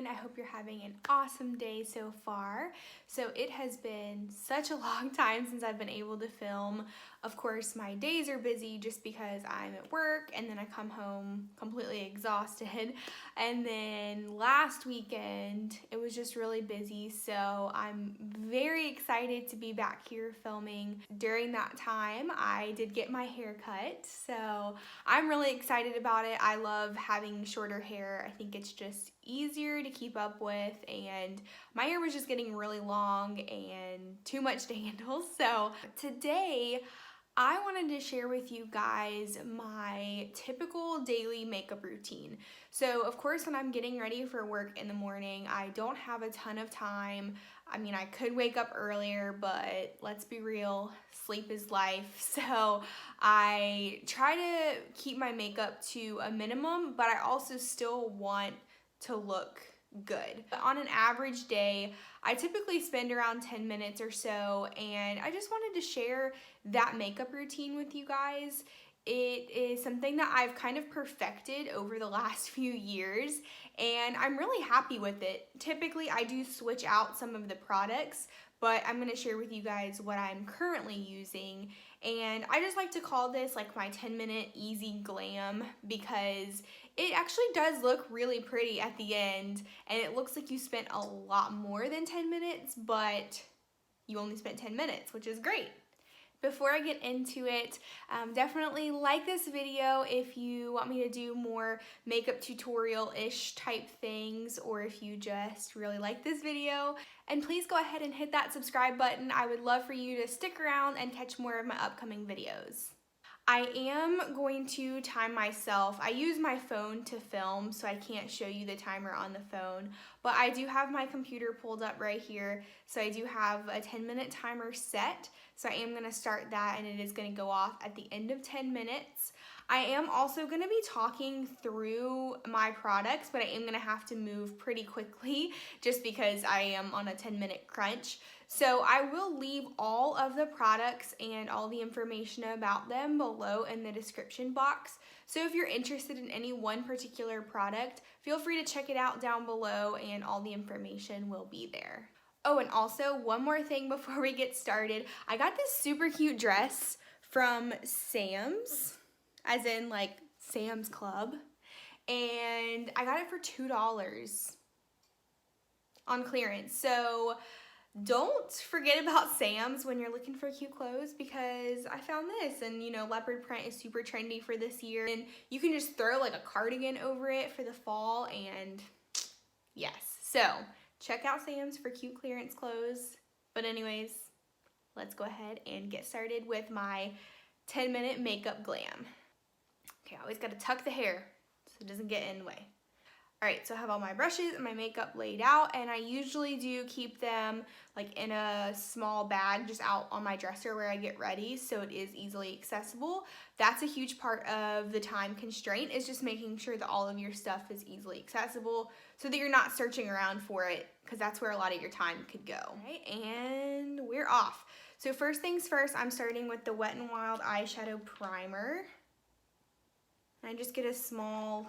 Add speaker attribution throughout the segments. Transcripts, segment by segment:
Speaker 1: everyone. I hope you're having an awesome day so far. So it has been such a long time since I've been able to film. Of course, my days are busy just because I'm at work and then I come home completely exhausted. And then last weekend, it was just really busy. So I'm very excited to be back here filming. During that time, I did get my hair cut. So I'm really excited about it. I love having shorter hair. I think it's just easier to keep up with, and my hair was just getting really long and too much to handle. So today I wanted to share with you guys my typical daily makeup routine. So of course, when I'm getting ready for work in the morning, I don't have a ton of time. I mean, I could wake up earlier, but let's be real, sleep is life. So I try to keep my makeup to a minimum, but I also still want to look good. On an average day, I typically spend around 10 minutes or so, and I just wanted to share that makeup routine with you guys. It is something that I've kind of perfected over the last few years, and I'm really happy with it. Typically, I do switch out some of the products, but I'm going to share with you guys what I'm currently using. And I just like to call this like my 10-minute easy glam, because it actually does look really pretty at the end, and it looks like you spent a lot more than 10 minutes, but you only spent 10 minutes, which is great. Before I get into it, definitely like this video if you want me to do more makeup tutorial-ish type things, or if you just really like this video. And please go ahead and hit that subscribe button. I would love for you to stick around and catch more of my upcoming videos. I am going to time myself. I use my phone to film, so I can't show you the timer on the phone, but I do have my computer pulled up right here, so I do have a 10-minute timer set. So I am going to start that, and it is going to go off at the end of 10 minutes. I am also going to be talking through my products, but I am going to have to move pretty quickly just because I am on a 10-minute crunch. So I will leave all of the products and all the information about them below in the description box. So if you're interested in any one particular product, feel free to check it out down below, and all the information will be there. Oh, and also one more thing before we get started. I got this super cute dress from Sam's, as in like Sam's Club, and I got it for $2 on clearance. So don't forget about Sam's when you're looking for cute clothes, because I found this, and you know, leopard print is super trendy for this year, and you can just throw like a cardigan over it for the fall, and yes. So check out Sam's for cute clearance clothes. But anyways, let's go ahead and get started with my 10-minute makeup glam. Okay, I always gotta tuck the hair so it doesn't get in the way. Alright, so I have all my brushes and my makeup laid out, and I usually do keep them like in a small bag just out on my dresser where I get ready, so it is easily accessible. That's a huge part of the time constraint, is just making sure that all of your stuff is easily accessible so that you're not searching around for it, because that's where a lot of your time could go. Alright, and we're off. So first things first, I'm starting with the Wet n Wild eyeshadow primer. And I just get a small,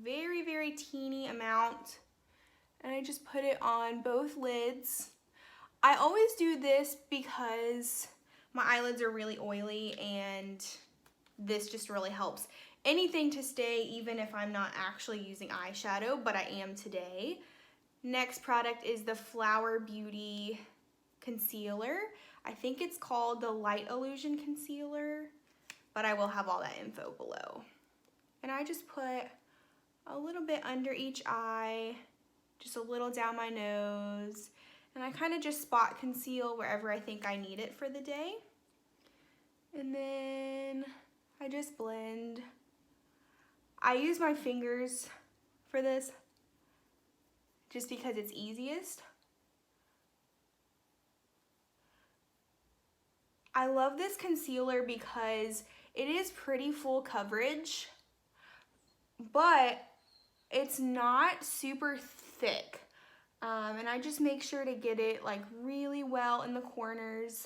Speaker 1: very, very teeny amount, and I just put it on both lids. I always do this because my eyelids are really oily, and this just really helps anything to stay, even if I'm not actually using eyeshadow, but I am today. Next product is the Flower Beauty concealer. I think it's called the Light Illusion Concealer, but I will have all that info below. And I just put a little bit under each eye, just a little down my nose, and I kind of just spot conceal wherever I think I need it for the day. And then I just blend. I use my fingers for this just because it's easiest. I love this concealer because it is pretty full coverage, but it's not super thick, and I just make sure to get it like really well in the corners.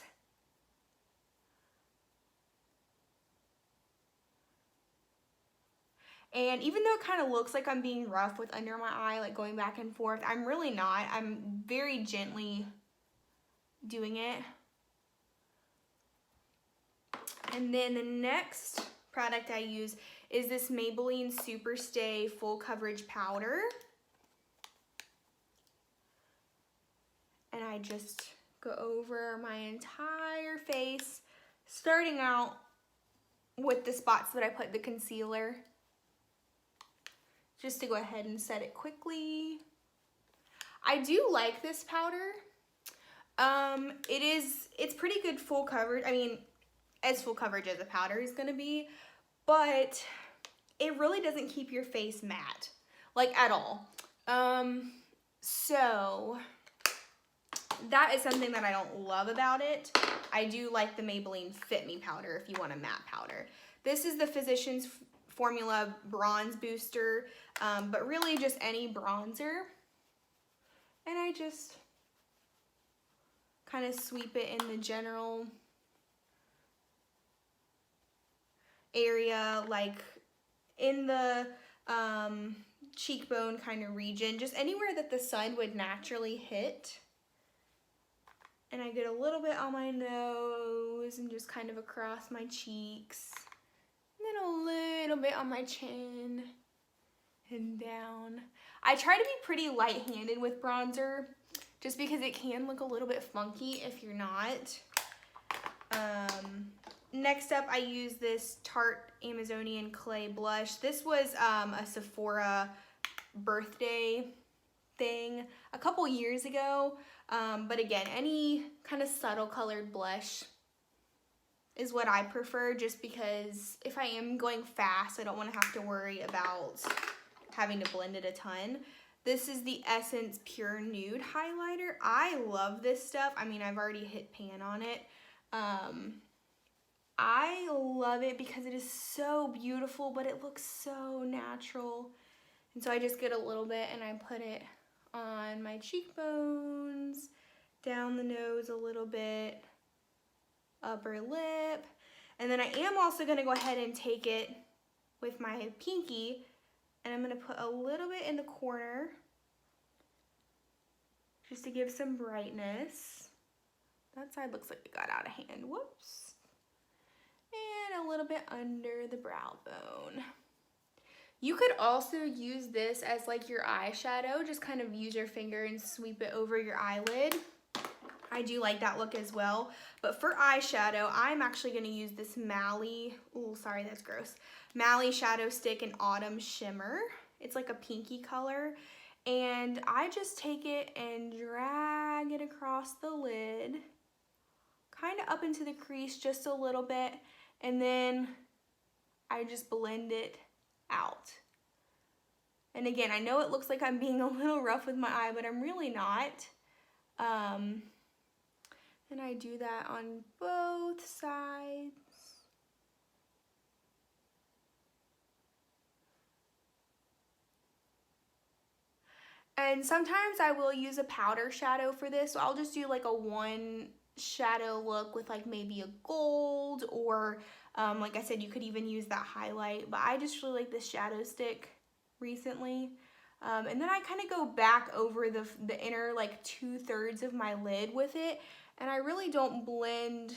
Speaker 1: And even though it kind of looks like I'm being rough with under my eye, like going back and forth, I'm really not. I'm very gently doing it. And then the next product I use is this Maybelline Super Stay Full Coverage Powder. And I just go over my entire face, starting out with the spots that I put the concealer, just to go ahead and set it quickly. I do like this powder. It's pretty good full coverage. I mean, as full coverage as a powder is gonna be, but it really doesn't keep your face matte, like at all. So that is something that I don't love about it. I do like the Maybelline Fit Me powder if you want a matte powder. This is the Physicians Formula Bronze Booster, but really just any bronzer. And I just kind of sweep it in the general area, like in the cheekbone kind of region, just anywhere that the sun would naturally hit. And I get a little bit on my nose and just kind of across my cheeks. And then a little bit on my chin and down. I try to be pretty light-handed with bronzer just because it can look a little bit funky if you're not. Next up, I use this Tarte Amazonian Clay Blush. This was a Sephora birthday thing a couple years ago. But again, any kind of subtle colored blush is what I prefer, just because if I am going fast, I don't want to have to worry about having to blend it a ton. This is the Essence Pure Nude Highlighter. I love this stuff. I mean, I've already hit pan on it. I love it because it is so beautiful, but it looks so natural. And so I just get a little bit and I put it on my cheekbones, down the nose a little bit, upper lip. And then I am also gonna go ahead and take it with my pinky and I'm gonna put a little bit in the corner just to give some brightness. That side looks like it got out of hand, whoops. And a little bit under the brow bone. You could also use this as like your eyeshadow, just kind of use your finger and sweep it over your eyelid. I do like that look as well. But for eyeshadow, I'm actually gonna use this Mally, oh sorry, that's gross, Mally Shadow Stick in Autumn Shimmer. It's like a pinky color. And I just take it and drag it across the lid, kind of up into the crease just a little bit, and then I just blend it out. And again, I know it looks like I'm being a little rough with my eye, but I'm really not. And I do that on both sides. And sometimes I will use a powder shadow for this, so I'll just do like a one shadow look with like maybe a gold, or like I said, you could even use that highlight, but I just really like this shadow stick recently. And then I kind of go back over the inner like 2/3 of my lid with it, and I really don't blend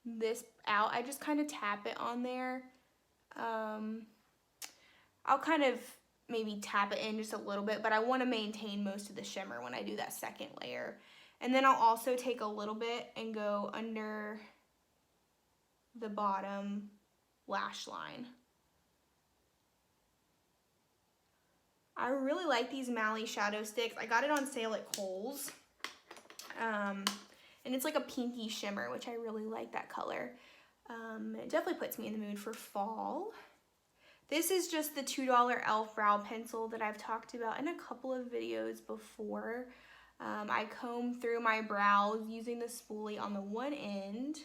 Speaker 1: this out. I just kind of tap it on there. I'll kind of maybe tap it in just a little bit, but I want to maintain most of the shimmer when I do that second layer. And then I'll also take a little bit and go under the bottom lash line. I really like these Mally shadow sticks. I got it on sale at Kohl's. And it's like a pinky shimmer, which I really like that color. It definitely puts me in the mood for fall. This is just the $2 e.l.f. brow pencil that I've talked about in a couple of videos before. I comb through my brows using the spoolie on the one end,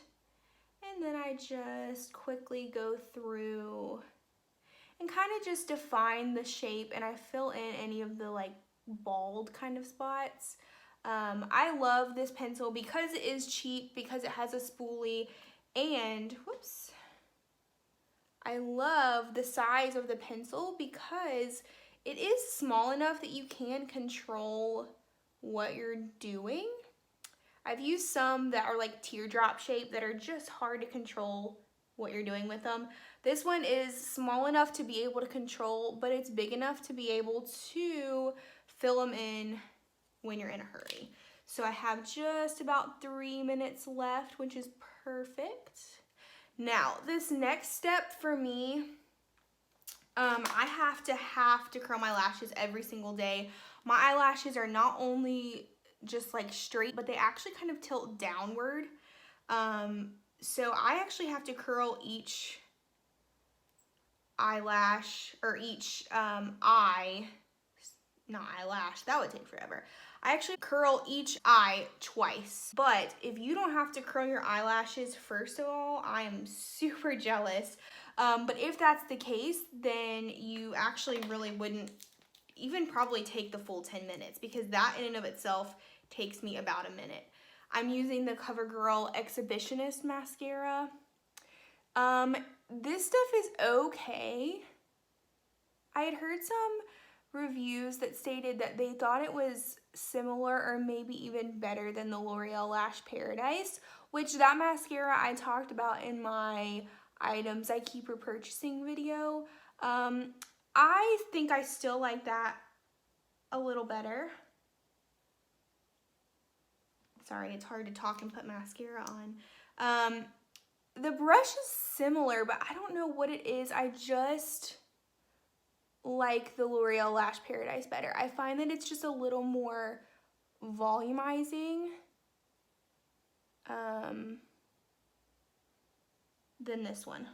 Speaker 1: and then I just quickly go through and kind of just define the shape, and I fill in any of the like bald kind of spots. I love this pencil because it is cheap, because it has a spoolie, and whoops, I love the size of the pencil because it is small enough that you can control what you're doing. I've used some that are like teardrop shape that are just hard to control what you're doing with them. This one is small enough to be able to control, but it's big enough to be able to fill them in when you're in a hurry. So I have just about 3 minutes left, which is perfect. Now, this next step for me, I have to curl my lashes every single day. My eyelashes are not only just like straight, but they actually kind of tilt downward. So I actually have to curl each eyelash or each eye, not eyelash, that would take forever. I actually curl each eye twice. But if you don't have to curl your eyelashes, first of all, I am super jealous. But if that's the case, then you actually really wouldn't even probably take the full 10 minutes because that in and of itself takes me about a minute. I'm using the CoverGirl Exhibitionist mascara. This stuff is okay. I had heard some reviews that stated that they thought it was similar or maybe even better than the L'Oreal Lash Paradise, which that mascara I talked about in my items I keep repurchasing video. I think I still like that a little better. Sorry, it's hard to talk and put mascara on. The brush is similar, but I don't know what it is. I just like the L'Oreal Lash Paradise better. I find that it's just a little more volumizing than this one.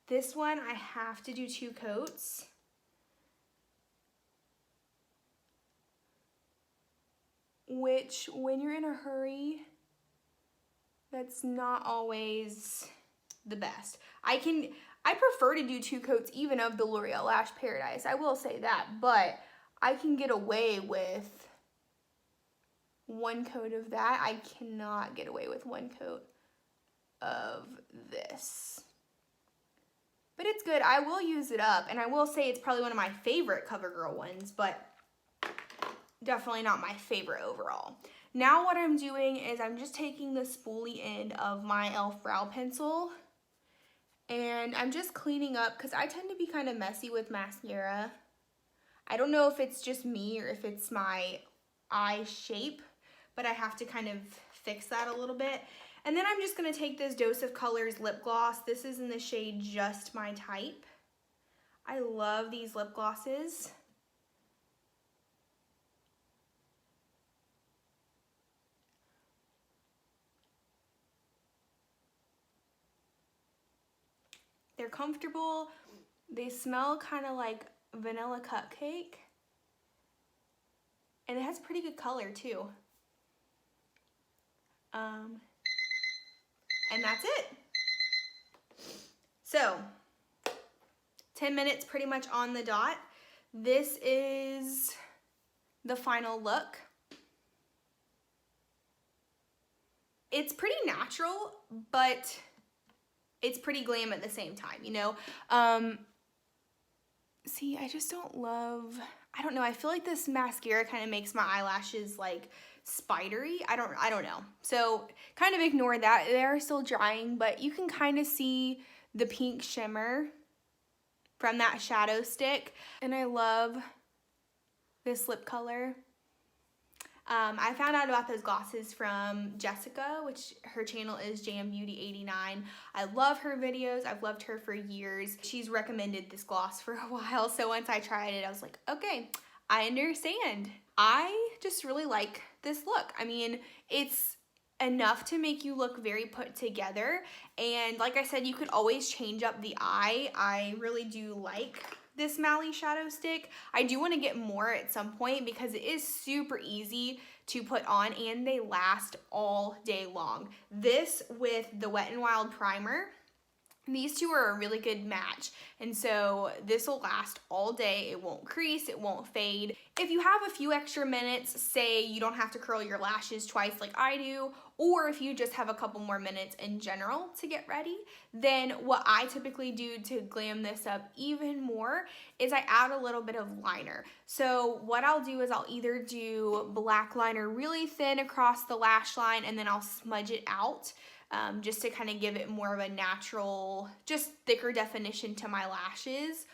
Speaker 1: This one I have to do 2 coats. Which, when you're in a hurry, that's not always the best. I prefer to do 2 coats even of the L'Oreal Lash Paradise, I will say that, but I can get away with 1 coat of that. I cannot get away with 1 coat of this. But it's good. I will use it up, and I will say it's probably one of my favorite CoverGirl ones, but definitely not my favorite overall. Now what I'm doing is I'm just taking the spoolie end of my e.l.f. brow pencil and I'm just cleaning up because I tend to be kind of messy with mascara. I don't know if it's just me or if it's my eye shape, but I have to kind of fix that a little bit. And then I'm just going to take this Dose of Colors lip gloss. This is in the shade Just My Type. I love these lip glosses. They're comfortable. They smell kind of like vanilla cupcake. And it has pretty good color too. And that's it. So, 10 minutes pretty much on the dot. This is the final look. It's pretty natural, but it's pretty glam at the same time, you know? See, I just don't love, I don't know, I feel like this mascara kind of makes my eyelashes like spidery. I don't know. So kind of ignore that. They are still drying, but you can kind of see the pink shimmer from that shadow stick. And I love this lip color. I found out about those glosses from Jessica, which her channel is JamBeauty89. I love her videos. I've loved her for years. She's recommended this gloss for a while, so once I tried it, I was like, okay, I understand. I just really like this look. I mean, it's enough to make you look very put together, and like I said, you could always change up the eye. I really do like this Mally shadow stick. I do want to get more at some point because it is super easy to put on and they last all day long. This with the Wet n Wild primer These two are a really good match, and so this will last all day. It won't crease, it won't fade. If you have a few extra minutes, say you don't have to curl your lashes twice like I do, or if you just have a couple more minutes in general to get ready, then what I typically do to glam this up even more is I add a little bit of liner. So what I'll do is I'll either do black liner really thin across the lash line, and then I'll smudge it out just to kind of give it more of a natural, just thicker definition to my lashes.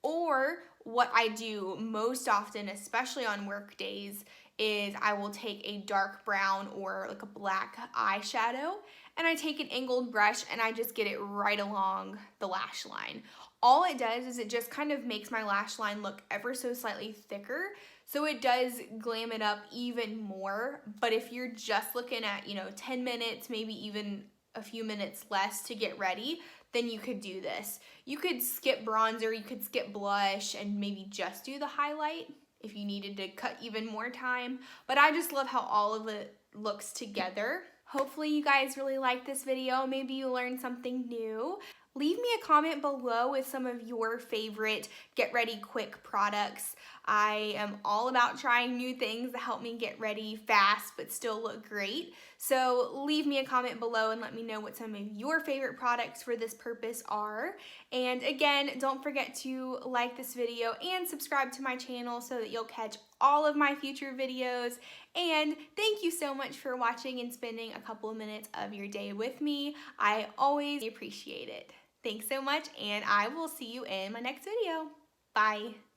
Speaker 1: Or what I do most often, especially on work days, is I will take a dark brown or like a black eyeshadow, and I take an angled brush and I just get it right along the lash line. All it does is it just kind of makes my lash line look ever so slightly thicker, so it does glam it up even more. But if you're just looking at, 10 minutes, maybe even a few minutes less to get ready, then you could do this. You could skip bronzer, you could skip blush, and maybe just do the highlight if you needed to cut even more time. But I just love how all of it looks together. Hopefully you guys really liked this video. Maybe you learned something new. Leave me a comment below with some of your favorite get ready quick products. I am all about trying new things that help me get ready fast but still look great. So leave me a comment below and let me know what some of your favorite products for this purpose are. And again, don't forget to like this video and subscribe to my channel so that you'll catch all of my future videos. And thank you so much for watching and spending a couple of minutes of your day with me. I always appreciate it. Thanks so much, and I will see you in my next video. Bye.